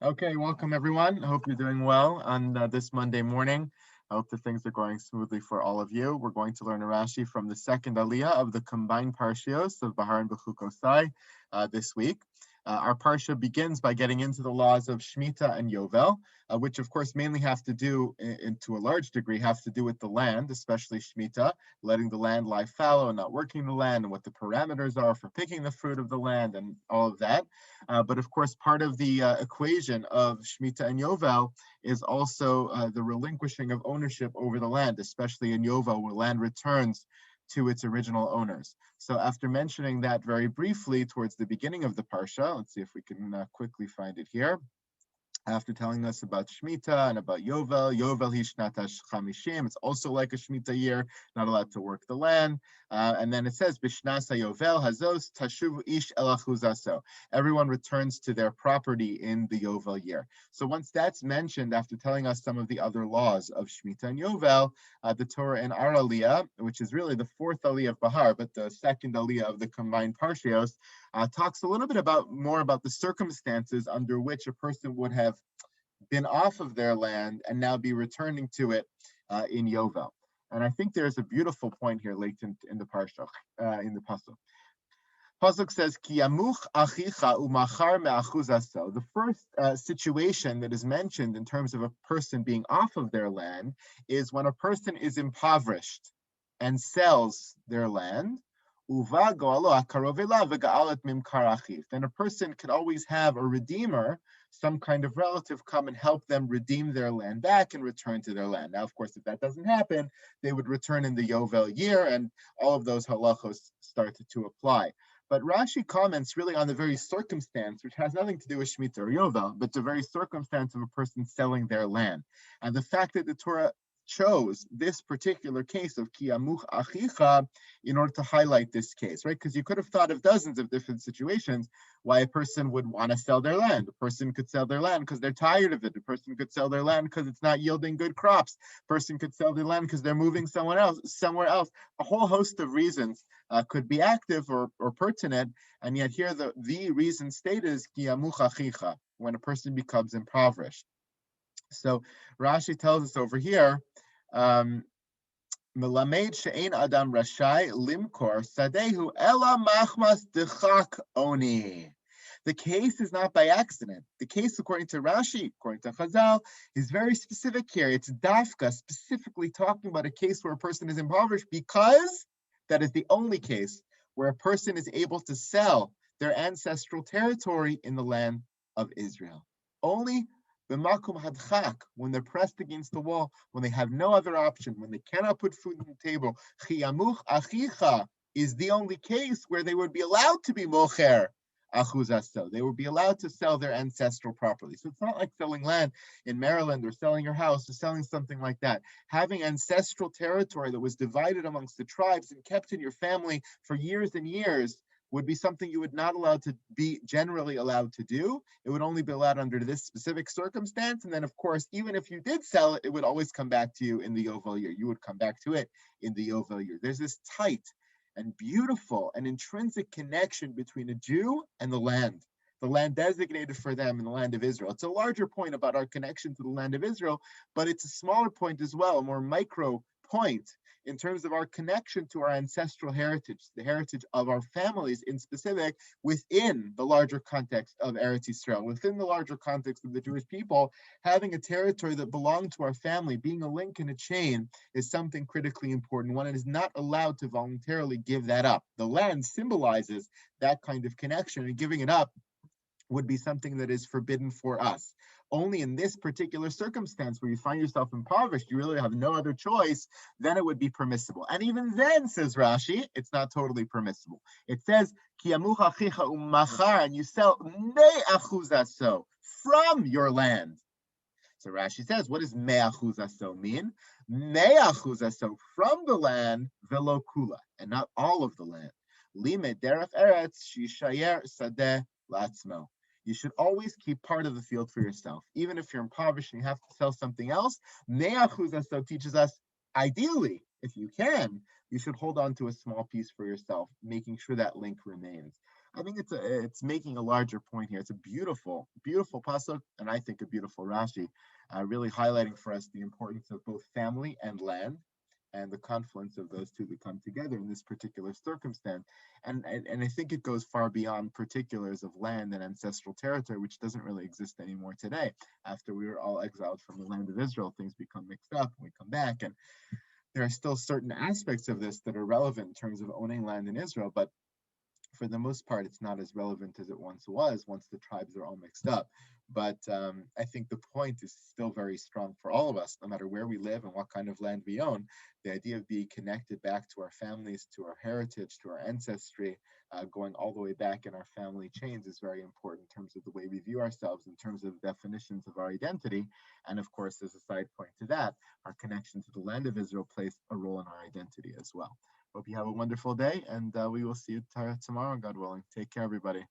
Okay, welcome everyone. I hope you're doing well on this Monday morning. I hope that things are going smoothly for all of you. We're going to learn a Rashi from the second aliyah of the combined parshios of Behar and Bechuk this week. Our parsha begins by getting into the laws of Shemitah and Yovel, which of course mainly have to do, to a large degree, have to do with the land, especially Shemitah, letting the land lie fallow and not working the land, and what the parameters are for picking the fruit of the land and all of that. But of course, part of the equation of Shemitah and Yovel is also the relinquishing of ownership over the land, especially in Yovel, where land returns to its original owners. So after mentioning that very briefly towards the beginning of the Parsha, let's see if we can quickly find it here. After telling us about Shemitah and about Yovel, Yovel Hishnata Chamishim, it's also like a Shemitah year, not allowed to work the land. And then it says, Bishnasa Yovel Hazos Tashuv Ish Elachuzaso. Everyone returns to their property in the Yovel year. So once that's mentioned, after telling us some of the other laws of Shemitah and Yovel, the Torah in our Aliyah, which is really the fourth Aliyah of Behar, but the second Aliyah of the combined Parshios, talks a little bit more about the circumstances under which a person would have been off of their land and now be returning to it in Yovel. And I think there's a beautiful point here latent in the parsha, in the pasuk. Pasuk says, "Ki yamuch achicha umachar me'achuzaso." The first situation that is mentioned in terms of a person being off of their land is when a person is impoverished and sells their land. Uva goalo akarovela v'ga'alat mimkar achiv. Then a person could always have a redeemer, some kind of relative, come and help them redeem their land back and return to their land. Now, of course, if that doesn't happen, they would return in the Yovel year, and all of those halachos started to apply. But Rashi comments really on the very circumstance, which has nothing to do with Shemitah or Yovel, but the very circumstance of a person selling their land. And the fact that the Torah chose this particular case of Kiyamuch Achicha in order to highlight this case, right? Because you could have thought of dozens of different situations why a person would want to sell their land. A person could sell their land because they're tired of it. A person could sell their land because it's not yielding good crops. A person could sell their land because they're moving somewhere else. A whole host of reasons could be active or pertinent, and yet here the reason stated is Kiyamuch Achicha, when a person becomes impoverished. So Rashi tells us over here, Melamed she'ein adam rashai limkor sadehu ela machmas dechak oni. The case is not by accident. The case, according to Rashi, according to Chazal, is very specific here. It's dafka, specifically talking about a case where a person is impoverished because that is the only case where a person is able to sell their ancestral territory in the land of Israel. Only b'makom hadchak, when they're pressed against the wall, when they have no other option, when they cannot put food on the table, chiyamuch achicha is the only case where they would be allowed to be mocher achuzaso. They would be allowed to sell their ancestral property. So it's not like selling land in Maryland or selling your house or selling something like that. Having ancestral territory that was divided amongst the tribes and kept in your family for years and years would be something you would not allowed to be generally allowed to do. It would only be allowed under this specific circumstance. And then, of course, even if you did sell it, it would always come back to you in the Yovel year. You would come back to it in the Yovel year. There's this tight and beautiful and intrinsic connection between a Jew and the land designated for them in the land of Israel. It's a larger point about our connection to the land of Israel, but it's a smaller point as well, a more micro point in terms of our connection to our ancestral heritage, the heritage of our families in specific, within the larger context of Eretz Yisrael, within the larger context of the Jewish people. Having a territory that belonged to our family, being a link in a chain, is something critically important. One is not allowed to voluntarily give that up. The land symbolizes that kind of connection, and giving it up would be something that is forbidden for us. Only in this particular circumstance where you find yourself impoverished, you really have no other choice, then it would be permissible. And even then, says Rashi, it's not totally permissible. It says, Kiyamuch achicha umachar, and you sell me'achuzaso, from your land. So Rashi says, what does me'achuzaso mean? Me'achuzaso, from the land, velo kula, and not all of the land. Lime derech eretz shishayer sadeh latzmo. You should always keep part of the field for yourself. Even if you're impoverished and you have to sell something else, Me'achuzaso teaches us, ideally, if you can, you should hold on to a small piece for yourself, making sure that link remains. I think it's making a larger point here. It's a beautiful, beautiful pasuk, and I think a beautiful Rashi, really highlighting for us the importance of both family and land, and the confluence of those two that come together in this particular circumstance. And I think it goes far beyond particulars of land and ancestral territory, which doesn't really exist anymore today. After we were all exiled from the land of Israel, things become mixed up, and we come back, and there are still certain aspects of this that are relevant in terms of owning land in Israel, but for the most part, it's not as relevant as it once was, once the tribes are all mixed up. But I think the point is still very strong for all of us, no matter where we live and what kind of land we own. The idea of being connected back to our families, to our heritage, to our ancestry, going all the way back in our family chains is very important in terms of the way we view ourselves, in terms of definitions of our identity. And of course, as a side point to that, our connection to the land of Israel plays a role in our identity as well. Hope you have a wonderful day, and we will see you tomorrow, God willing. Take care, everybody.